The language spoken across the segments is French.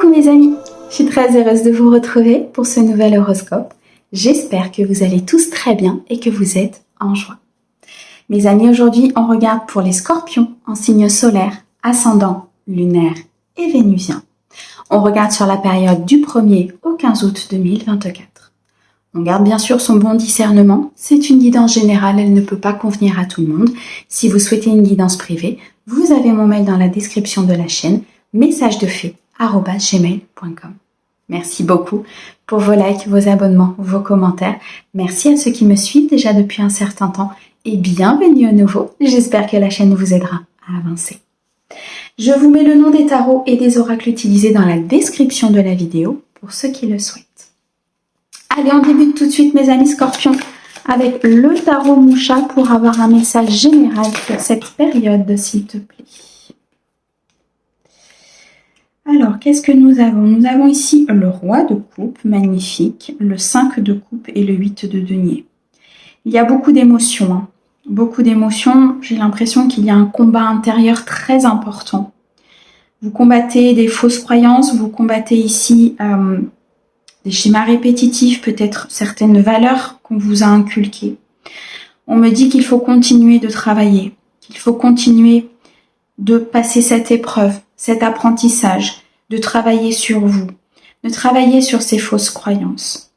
Coucou mes amis, je suis très heureuse de vous retrouver pour ce nouvel horoscope. J'espère que vous allez tous très bien et que vous êtes en joie. Mes amis, aujourd'hui on regarde pour les scorpions en signe solaire, ascendant, lunaire et vénusien. On regarde sur la période du 1er au 15 août 2024. On garde bien sûr son bon discernement, c'est une guidance générale, elle ne peut pas convenir à tout le monde. Si vous souhaitez une guidance privée, vous avez mon mail dans la description de la chaîne, messagesdefée@gmail.com. Merci beaucoup pour vos likes, vos abonnements, vos commentaires. Merci à ceux qui me suivent déjà depuis un certain temps et bienvenue à nouveau. J'espère que la chaîne vous aidera à avancer. Je vous mets le nom des tarots et des oracles utilisés dans la description de la vidéo pour ceux qui le souhaitent. Allez, on débute tout de suite mes amis scorpions avec le tarot Moucha pour avoir un message général sur cette période s'il te plaît. Alors, qu'est-ce que nous avons? Nous avons ici le roi de coupe, magnifique, le 5 de coupe et le 8 de denier. Il y a beaucoup d'émotions, hein. Beaucoup d'émotions. J'ai l'impression qu'il y a un combat intérieur très important. Vous combattez des fausses croyances, vous combattez ici des schémas répétitifs, peut-être certaines valeurs qu'on vous a inculquées. On me dit qu'il faut continuer de travailler, qu'il faut continuer de passer cette épreuve, cet apprentissage, de travailler sur vous, de travailler sur ces fausses croyances.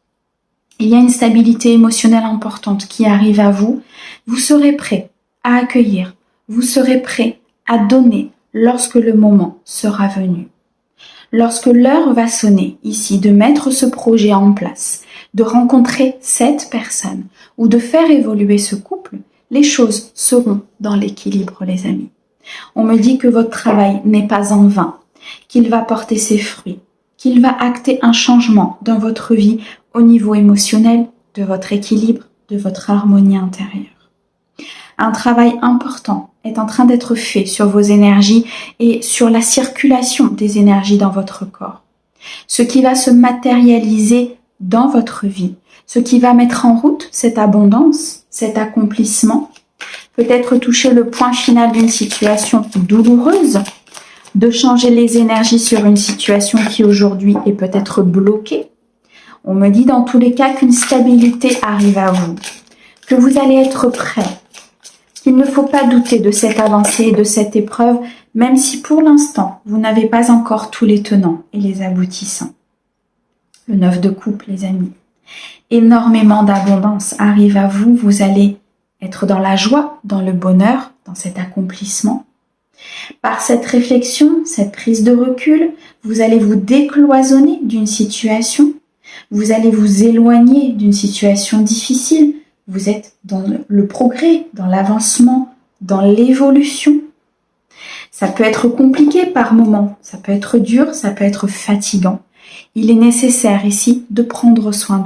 Il y a une stabilité émotionnelle importante qui arrive à vous. Vous serez prêt à accueillir, vous serez prêt à donner lorsque le moment sera venu. Lorsque l'heure va sonner ici de mettre ce projet en place, de rencontrer cette personne ou de faire évoluer ce couple, les choses seront dans l'équilibre les amis. On me dit que votre travail n'est pas en vain, qu'il va porter ses fruits, qu'il va acter un changement dans votre vie au niveau émotionnel, de votre équilibre, de votre harmonie intérieure. Un travail important est en train d'être fait sur vos énergies et sur la circulation des énergies dans votre corps. Ce qui va se matérialiser dans votre vie, ce qui va mettre en route cette abondance, cet accomplissement, peut-être toucher le point final d'une situation douloureuse, de changer les énergies sur une situation qui aujourd'hui est peut-être bloquée. On me dit dans tous les cas qu'une stabilité arrive à vous, que vous allez être prêt, qu'il ne faut pas douter de cette avancée et de cette épreuve, même si pour l'instant vous n'avez pas encore tous les tenants et les aboutissants. Le 9 de coupe les amis, énormément d'abondance arrive à vous, vous allez être dans la joie, dans le bonheur, dans cet accomplissement. Par cette réflexion, cette prise de recul, vous allez vous décloisonner d'une situation, vous allez vous éloigner d'une situation difficile, vous êtes dans le progrès, dans l'avancement, dans l'évolution. Ça peut être compliqué par moments, ça peut être dur, ça peut être fatigant. Il est nécessaire ici de prendre soin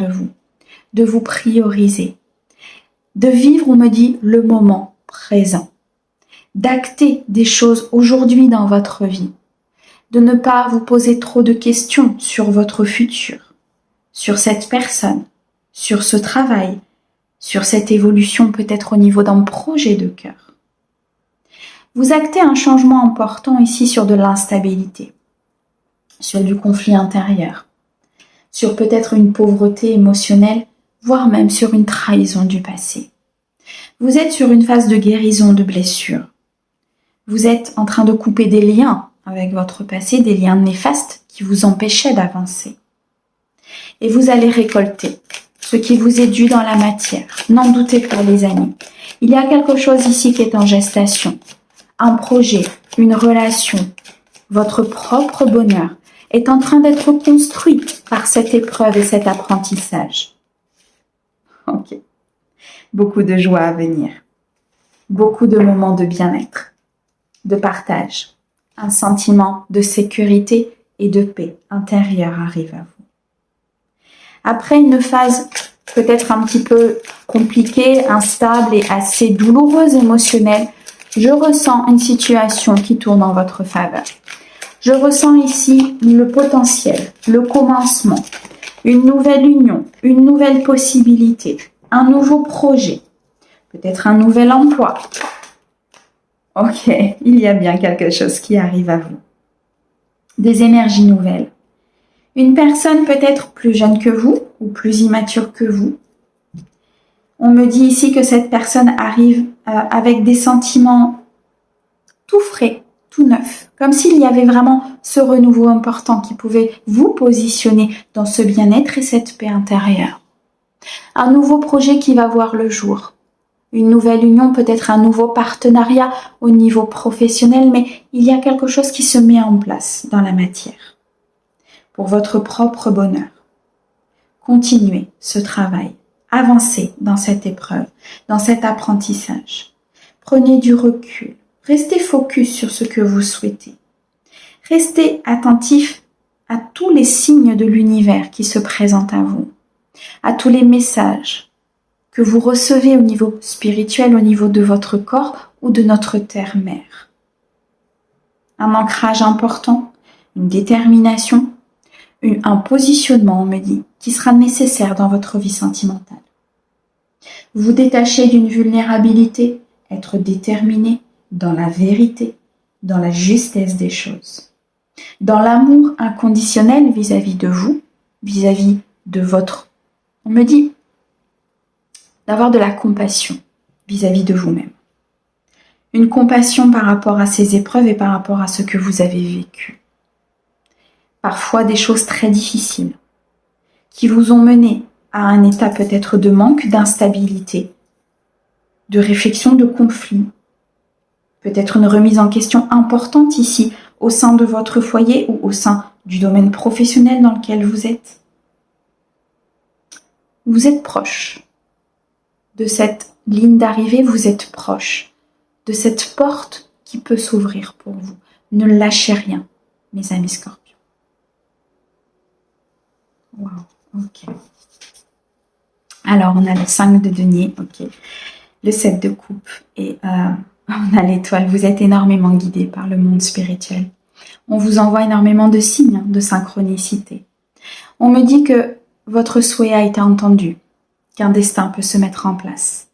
de vous prioriser, de vivre, on me dit, le moment présent, d'acter des choses aujourd'hui dans votre vie, de ne pas vous poser trop de questions sur votre futur, sur cette personne, sur ce travail, sur cette évolution peut-être au niveau d'un projet de cœur. Vous actez un changement important ici sur de l'instabilité, sur du conflit intérieur, sur peut-être une pauvreté émotionnelle, voire même sur une trahison du passé. Vous êtes sur une phase de guérison de blessures. Vous êtes en train de couper des liens avec votre passé, des liens néfastes qui vous empêchaient d'avancer. Et vous allez récolter ce qui vous est dû dans la matière. N'en doutez pas les amis. Il y a quelque chose ici qui est en gestation. Un projet, une relation, votre propre bonheur est en train d'être construit par cette épreuve et cet apprentissage. Ok. Beaucoup de joie à venir. Beaucoup de moments de bien-être, de partage. Un sentiment de sécurité et de paix intérieure arrive à vous. Après une phase peut-être un petit peu compliquée, instable et assez douloureuse émotionnelle, je ressens une situation qui tourne en votre faveur. Je ressens ici le potentiel, le commencement, une nouvelle union, une nouvelle possibilité, un nouveau projet, peut-être un nouvel emploi. Ok, il y a bien quelque chose qui arrive à vous. Des énergies nouvelles, Une personne peut-être plus jeune que vous ou plus immature que vous. On me dit ici que cette personne arrive avec des sentiments tout frais, tout neufs, comme s'il y avait vraiment ce renouveau important qui pouvait vous positionner dans ce bien-être et cette paix intérieure. Un nouveau projet qui va voir le jour. Une nouvelle union, peut-être un nouveau partenariat au niveau professionnel, mais il y a quelque chose qui se met en place dans la matière. Pour votre propre bonheur. Continuez ce travail. Avancez dans cette épreuve, dans cet apprentissage. Prenez du recul. Restez focus sur ce que vous souhaitez. Restez attentif à tous les signes de l'univers qui se présentent à vous, à tous les messages que vous recevez au niveau spirituel, au niveau de votre corps ou de notre terre-mère. Un ancrage important, une détermination, un positionnement, on me dit, qui sera nécessaire dans votre vie sentimentale. Vous détacher d'une vulnérabilité, être déterminé dans la vérité, dans la justesse des choses, dans l'amour inconditionnel vis-à-vis de vous, vis-à-vis de votre... On me dit d'avoir de la compassion vis-à-vis de vous-même. Une compassion par rapport à ces épreuves et par rapport à ce que vous avez vécu. Parfois des choses très difficiles qui vous ont mené à un état peut-être de manque, d'instabilité, de réflexion, de conflit. Peut-être une remise en question importante ici au sein de votre foyer ou au sein du domaine professionnel dans lequel vous êtes. Vous êtes proche de cette ligne d'arrivée, vous êtes proche de cette porte qui peut s'ouvrir pour vous. Ne lâchez rien, mes amis scorpions. Wow, ok. Alors, on a le 5 de denier, ok. Le 7 de coupe et on a l'étoile. Vous êtes énormément guidés par le monde spirituel. On vous envoie énormément de signes de synchronicité. On me dit que votre souhait a été entendu, qu'un destin peut se mettre en place,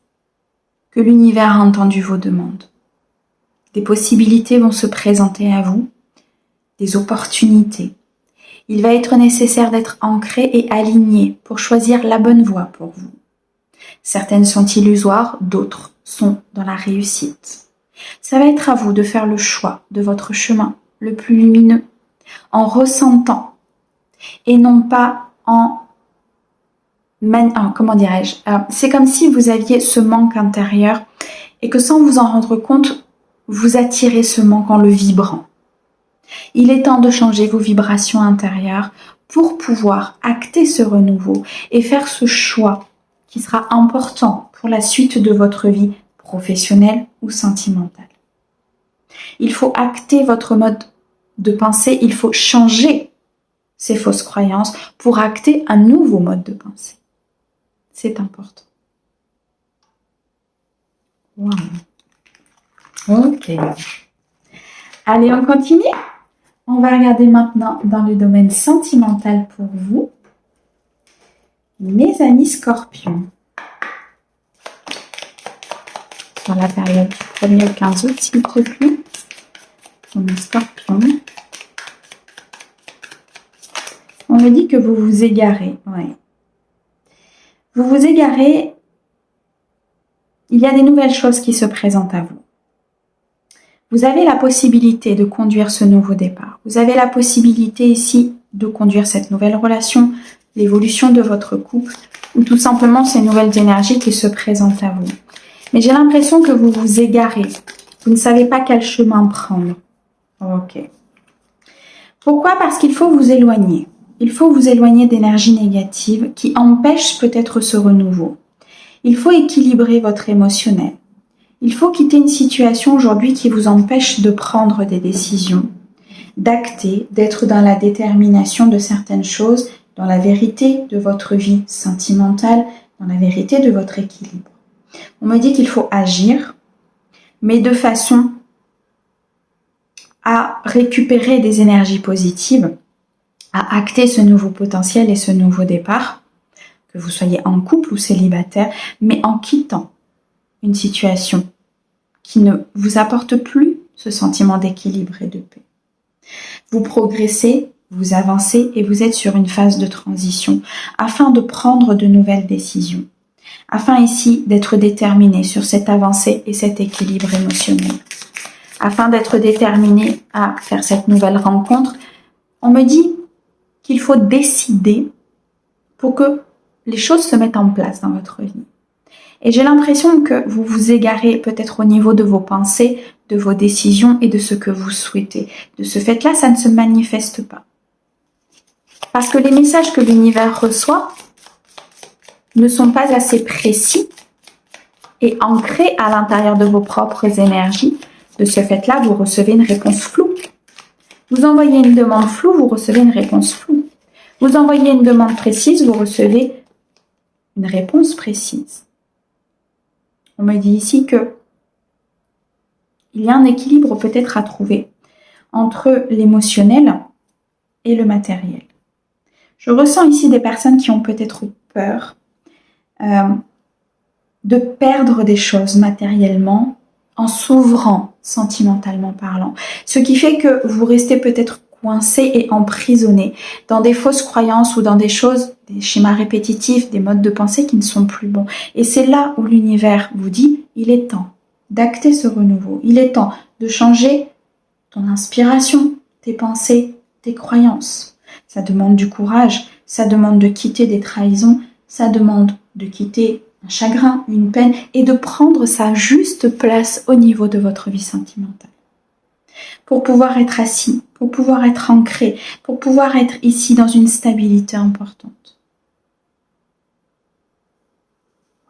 que l'univers a entendu vos demandes. Des possibilités vont se présenter à vous, des opportunités. Il va être nécessaire d'être ancré et aligné pour choisir la bonne voie pour vous. Certaines sont illusoires, d'autres sont dans la réussite. Ça va être à vous de faire le choix de votre chemin le plus lumineux, en ressentant et non pas comment dirais-je, c'est comme si vous aviez ce manque intérieur et que sans vous en rendre compte, vous attirez ce manque en le vibrant. Il est temps de changer vos vibrations intérieures pour pouvoir acter ce renouveau et faire ce choix qui sera important pour la suite de votre vie professionnelle ou sentimentale. Il faut acter votre mode de pensée, il faut changer ces fausses croyances pour acter un nouveau mode de pensée. C'est important. Wow. Ok. Allez, on continue. On va regarder maintenant dans le domaine sentimental pour vous. Mes amis scorpions. Sur la période du 1er au 15 août, s'il vous plaît. Pour mes scorpions. On me dit que vous vous égarez. Ouais. Vous vous égarez. Il y a des nouvelles choses qui se présentent à vous. Vous avez la possibilité de conduire ce nouveau départ. Vous avez la possibilité ici de conduire cette nouvelle relation, l'évolution de votre couple, ou tout simplement ces nouvelles énergies qui se présentent à vous. Mais j'ai l'impression que vous vous égarez. Vous ne savez pas quel chemin prendre. Ok. Pourquoi? Parce qu'il faut vous éloigner. Il faut vous éloigner d'énergies négatives qui empêchent peut-être ce renouveau. Il faut équilibrer votre émotionnel. Il faut quitter une situation aujourd'hui qui vous empêche de prendre des décisions, d'acter, d'être dans la détermination de certaines choses, dans la vérité de votre vie sentimentale, dans la vérité de votre équilibre. On me dit qu'il faut agir, mais de façon à récupérer des énergies positives, à acter ce nouveau potentiel et ce nouveau départ, que vous soyez en couple ou célibataire, mais en quittant une situation qui ne vous apporte plus ce sentiment d'équilibre et de paix. Vous progressez vous avancez et vous êtes sur une phase de transition afin de prendre de nouvelles décisions, afin ici d'être déterminé sur cette avancée et cet équilibre émotionnel, afin d'être déterminé à faire cette nouvelle rencontre. On me dit qu'il faut décider pour que les choses se mettent en place dans votre vie. Et j'ai l'impression que vous vous égarez peut-être au niveau de vos pensées, de vos décisions et de ce que vous souhaitez. De ce fait-là, ça ne se manifeste pas. Parce que les messages que l'univers reçoit ne sont pas assez précis et ancrés à l'intérieur de vos propres énergies. De ce fait-là, vous recevez une réponse floue. Vous envoyez une demande floue, vous recevez une réponse floue. Vous envoyez une demande précise, vous recevez une réponse précise. On me dit ici que il y a un équilibre peut-être à trouver entre l'émotionnel et le matériel. Je ressens ici des personnes qui ont peut-être peur de perdre des choses matériellement en s'ouvrant sentimentalement parlant. Ce qui fait que vous restez peut-être coincé et emprisonné dans des fausses croyances ou dans des choses, des schémas répétitifs, des modes de pensée qui ne sont plus bons. Et c'est là où l'univers vous dit, il est temps d'acter ce renouveau. Il est temps de changer ton inspiration, tes pensées, tes croyances. Ça demande du courage, ça demande de quitter des trahisons, ça demande de quitter un chagrin, une peine et de prendre sa juste place au niveau de votre vie sentimentale. Pour pouvoir être assis, pour pouvoir être ancré, pour pouvoir être ici dans une stabilité importante.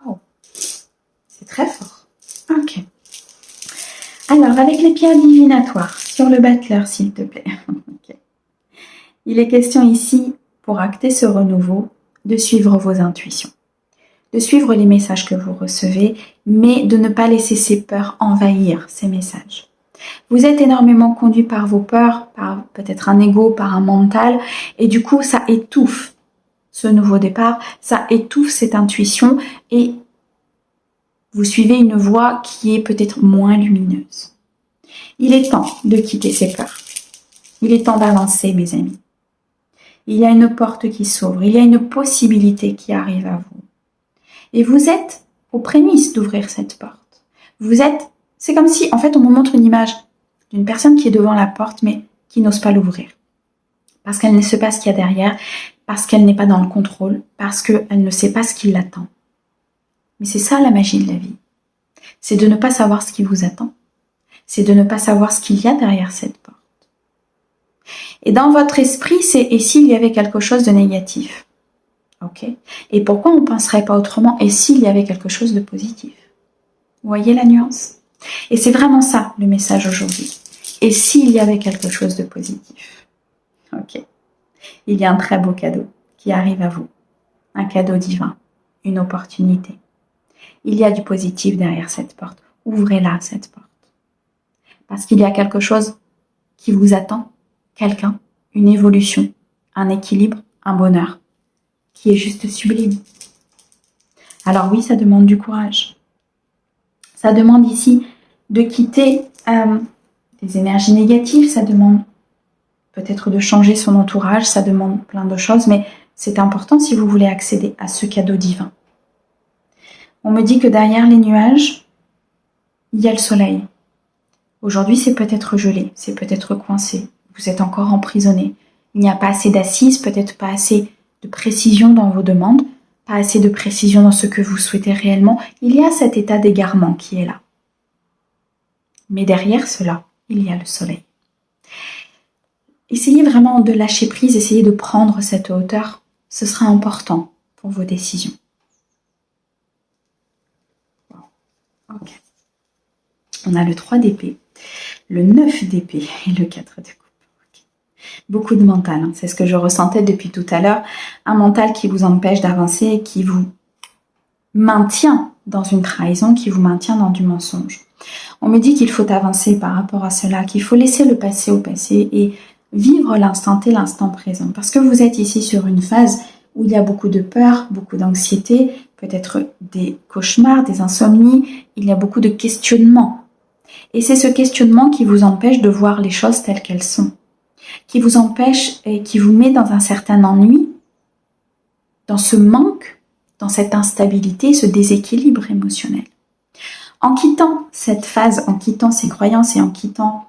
Wow, c'est très fort. Ok. Alors, avec les pierres divinatoires, sur le battleur, s'il te plaît. Okay. Il est question ici, pour acter ce renouveau, de suivre vos intuitions, de suivre les messages que vous recevez, mais de ne pas laisser ces peurs envahir ces messages. Vous êtes énormément conduit par vos peurs, par peut-être un ego, par un mental, et du coup, ça étouffe ce nouveau départ, ça étouffe cette intuition, et vous suivez une voie qui est peut-être moins lumineuse. Il est temps de quitter ces peurs. Il est temps d'avancer, mes amis. Il y a une porte qui s'ouvre, il y a une possibilité qui arrive à vous. Et vous êtes aux prémices d'ouvrir cette porte. C'est comme si, en fait, on me montre une image d'une personne qui est devant la porte, mais qui n'ose pas l'ouvrir. Parce qu'elle ne sait pas ce qu'il y a derrière, parce qu'elle n'est pas dans le contrôle, parce qu'elle ne sait pas ce qui l'attend. Mais c'est ça la magie de la vie. C'est de ne pas savoir ce qui vous attend. C'est de ne pas savoir ce qu'il y a derrière cette porte. Et dans votre esprit, c'est « et s'il y avait quelque chose de négatif ?» Ok. Et pourquoi on ne penserait pas autrement « et s'il y avait quelque chose de positif ?» Vous voyez la nuance? Et c'est vraiment ça le message aujourd'hui. Et s'il y avait quelque chose de positif? Ok. Il y a un très beau cadeau qui arrive à vous. Un cadeau divin. Une opportunité. Il y a du positif derrière cette porte. Ouvrez-la, cette porte. Parce qu'il y a quelque chose qui vous attend. Quelqu'un, une évolution, un équilibre, un bonheur qui est juste sublime. Alors oui, ça demande du courage. Ça demande ici de quitter des énergies négatives, ça demande peut-être de changer son entourage, ça demande plein de choses, mais c'est important si vous voulez accéder à ce cadeau divin. On me dit que derrière les nuages, il y a le soleil. Aujourd'hui, c'est peut-être gelé, c'est peut-être coincé, vous êtes encore emprisonné. Il n'y a pas assez d'assises, peut-être pas assez de précision dans vos demandes, pas assez de précision dans ce que vous souhaitez réellement. Il y a cet état d'égarement qui est là. Mais derrière cela, il y a le soleil. Essayez vraiment de lâcher prise, essayez de prendre cette hauteur. Ce sera important pour vos décisions. Wow. Ok. On a le 3 d'épée, le 9 d'épée et le 4 de coupe. Okay. Beaucoup de mental, hein. C'est ce que je ressentais depuis tout à l'heure. Un mental qui vous empêche d'avancer, qui vous maintient dans une trahison, qui vous maintient dans du mensonge. On me dit qu'il faut avancer par rapport à cela, qu'il faut laisser le passé au passé et vivre l'instant T, l'instant présent. Parce que vous êtes ici sur une phase où il y a beaucoup de peur, beaucoup d'anxiété, peut-être des cauchemars, des insomnies, il y a beaucoup de questionnements. Et c'est ce questionnement qui vous empêche de voir les choses telles qu'elles sont. qui vous empêche et qui vous met dans un certain ennui, dans ce manque, dans cette instabilité, ce déséquilibre émotionnel. En quittant cette phase, en quittant ces croyances et en quittant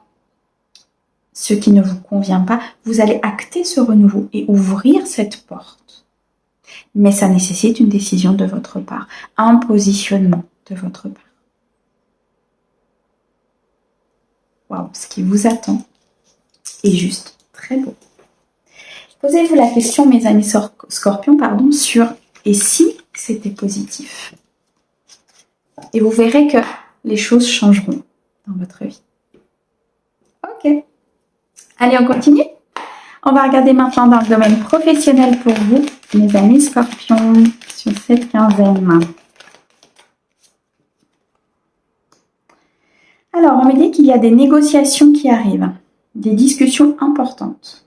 ce qui ne vous convient pas, vous allez acter ce renouveau et ouvrir cette porte. Mais ça nécessite une décision de votre part, un positionnement de votre part. Waouh, ce qui vous attend est juste très beau. Posez-vous la question, mes amis scorpions, sur « et si c'était positif ?» Et vous verrez que les choses changeront dans votre vie. Ok. Allez, on continue. On va regarder maintenant dans le domaine professionnel pour vous, mes amis scorpions, sur cette quinzaine. Alors, on me dit qu'il y a des négociations qui arrivent, des discussions importantes.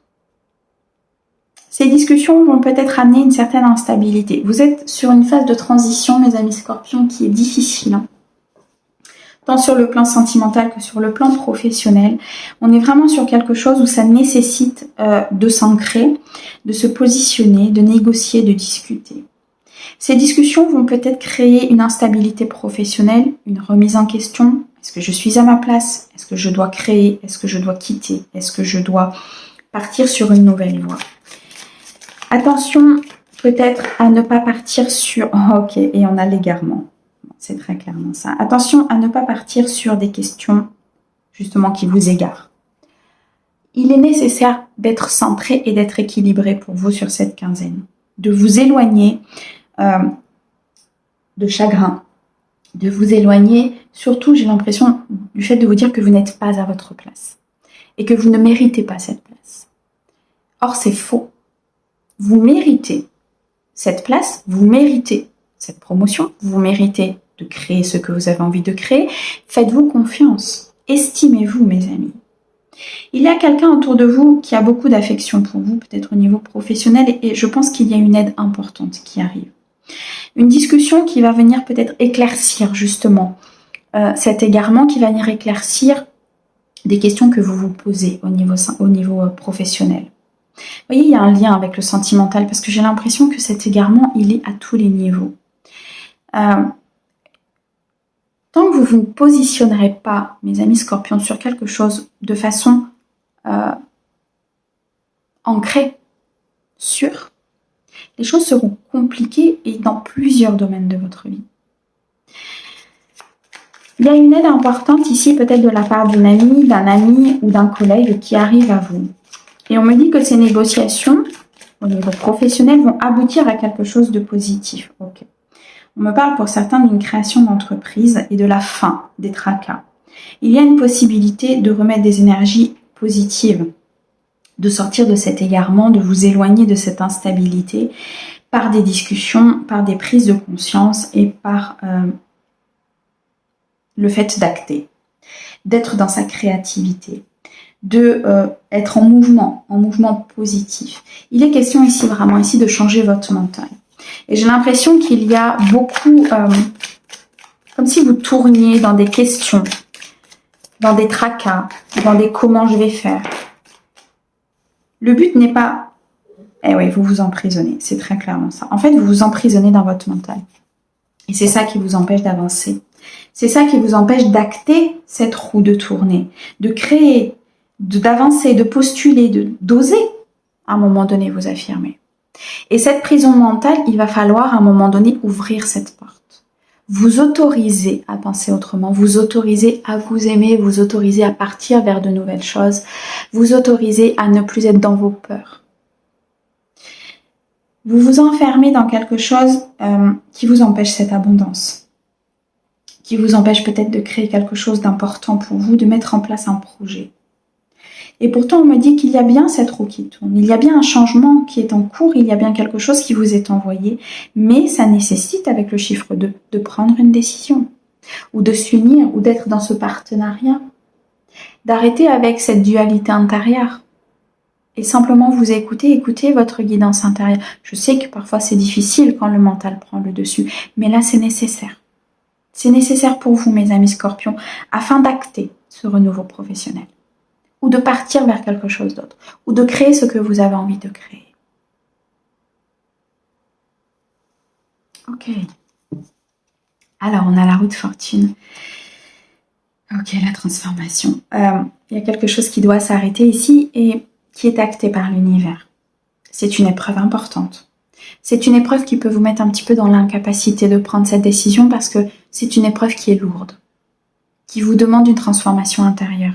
Ces discussions vont peut-être amener une certaine instabilité. Vous êtes sur une phase de transition, mes amis scorpions, qui est difficile. Tant sur le plan sentimental que sur le plan professionnel. On est vraiment sur quelque chose où ça nécessite de s'ancrer, de se positionner, de négocier, de discuter. Ces discussions vont peut-être créer une instabilité professionnelle, une remise en question. Est-ce que je suis à ma place? Est-ce que je dois créer? Est-ce que je dois quitter? Est-ce que je dois partir sur une nouvelle voie? Attention peut-être à ne pas partir sur... Oh, ok, et on a l'égarement. C'est très clairement ça. Attention à ne pas partir sur des questions justement qui vous égarent. Il est nécessaire d'être centré et d'être équilibré pour vous sur cette quinzaine. De vous éloigner de chagrin. De vous éloigner, surtout j'ai l'impression du fait de vous dire que vous n'êtes pas à votre place. Et que vous ne méritez pas cette place. Or c'est faux. Vous méritez cette place, vous méritez cette promotion, vous méritez de créer ce que vous avez envie de créer. Faites-vous confiance, estimez-vous mes amis. Il y a quelqu'un autour de vous qui a beaucoup d'affection pour vous, peut-être au niveau professionnel, et je pense qu'il y a une aide importante qui arrive. Une discussion qui va venir peut-être éclaircir justement cet égarement, qui va venir éclaircir des questions que vous vous posez au niveau professionnel. Vous voyez, il y a un lien avec le sentimental parce que j'ai l'impression que cet égarement, il est à tous les niveaux. Tant que vous ne positionnerez pas, mes amis scorpions, sur quelque chose de façon ancrée, sûre, les choses seront compliquées et dans plusieurs domaines de votre vie. Il y a une aide importante ici, peut-être de la part d'une amie, d'un ami ou d'un collègue qui arrive à vous. Et on me dit que ces négociations, au niveau professionnel, vont aboutir à quelque chose de positif. Ok. On me parle pour certains d'une création d'entreprise et de la fin des tracas. Il y a une possibilité de remettre des énergies positives, de sortir de cet égarement, de vous éloigner de cette instabilité par des discussions, par des prises de conscience et par le fait d'acter, d'être dans sa créativité, de être en mouvement positif. Il est question ici vraiment de changer votre mental. Et j'ai l'impression qu'il y a beaucoup, comme si vous tourniez dans des questions, dans des tracas, dans des comment je vais faire. Le but n'est pas, eh oui, vous vous emprisonnez, c'est très clairement ça. En fait, vous vous emprisonnez dans votre mental. Et c'est ça qui vous empêche d'avancer. C'est ça qui vous empêche d'acter cette roue de tournée, de créer, d'avancer, de postuler, d'oser à un moment donné vous affirmer. Et cette prison mentale, il va falloir à un moment donné ouvrir cette porte. Vous autoriser à penser autrement, vous autoriser à vous aimer, vous autoriser à partir vers de nouvelles choses, vous autoriser à ne plus être dans vos peurs. Vous vous enfermez dans quelque chose qui vous empêche cette abondance, qui vous empêche peut-être de créer quelque chose d'important pour vous, de mettre en place un projet. Et pourtant, on me dit qu'il y a bien cette roue qui tourne, il y a bien un changement qui est en cours, il y a bien quelque chose qui vous est envoyé, mais ça nécessite, avec le chiffre 2, de prendre une décision, ou de s'unir, ou d'être dans ce partenariat, d'arrêter avec cette dualité intérieure, et simplement vous écouter votre guidance intérieure. Je sais que parfois c'est difficile quand le mental prend le dessus, mais là c'est nécessaire. C'est nécessaire pour vous, mes amis scorpions, afin d'acter ce renouveau professionnel. ou de partir vers quelque chose d'autre, ou de créer ce que vous avez envie de créer. Ok. Alors, on a la roue de fortune. Ok, la transformation. Il y a quelque chose qui doit s'arrêter ici et qui est acté par l'univers. C'est une épreuve importante. C'est une épreuve qui peut vous mettre un petit peu dans l'incapacité de prendre cette décision parce que c'est une épreuve qui est lourde, qui vous demande une transformation intérieure,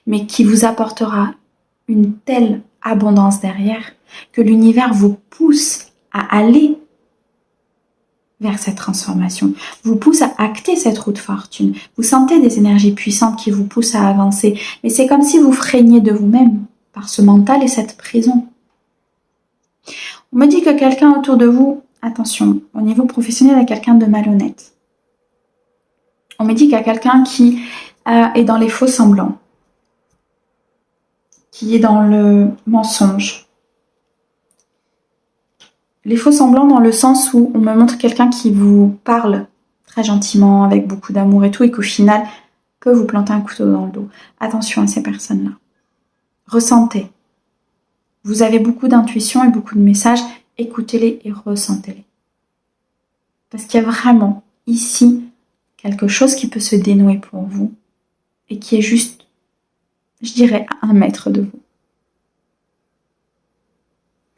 mais qui vous apportera une telle abondance derrière que l'univers vous pousse à aller vers cette transformation, vous pousse à acter cette roue de fortune. Vous sentez des énergies puissantes qui vous poussent à avancer, mais c'est comme si vous freiniez de vous-même par ce mental et cette prison. On me dit que quelqu'un autour de vous, attention, au niveau professionnel, il y a quelqu'un de malhonnête. On me dit qu'il y a quelqu'un qui est dans les faux semblants, qui est dans le mensonge. Les faux semblants dans le sens où on me montre quelqu'un qui vous parle très gentiment, avec beaucoup d'amour et tout, et qu'au final, peut vous planter un couteau dans le dos. Attention à ces personnes-là. Ressentez. Vous avez beaucoup d'intuition et beaucoup de messages, écoutez-les et ressentez-les. Parce qu'il y a vraiment ici quelque chose qui peut se dénouer pour vous et qui est juste, je dirais, à 1 mètre de vous.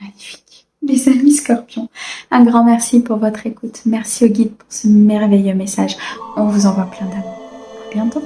Magnifique. Les amis Scorpions, un grand merci pour votre écoute. Merci au guide pour ce merveilleux message. On vous envoie plein d'amour. À bientôt.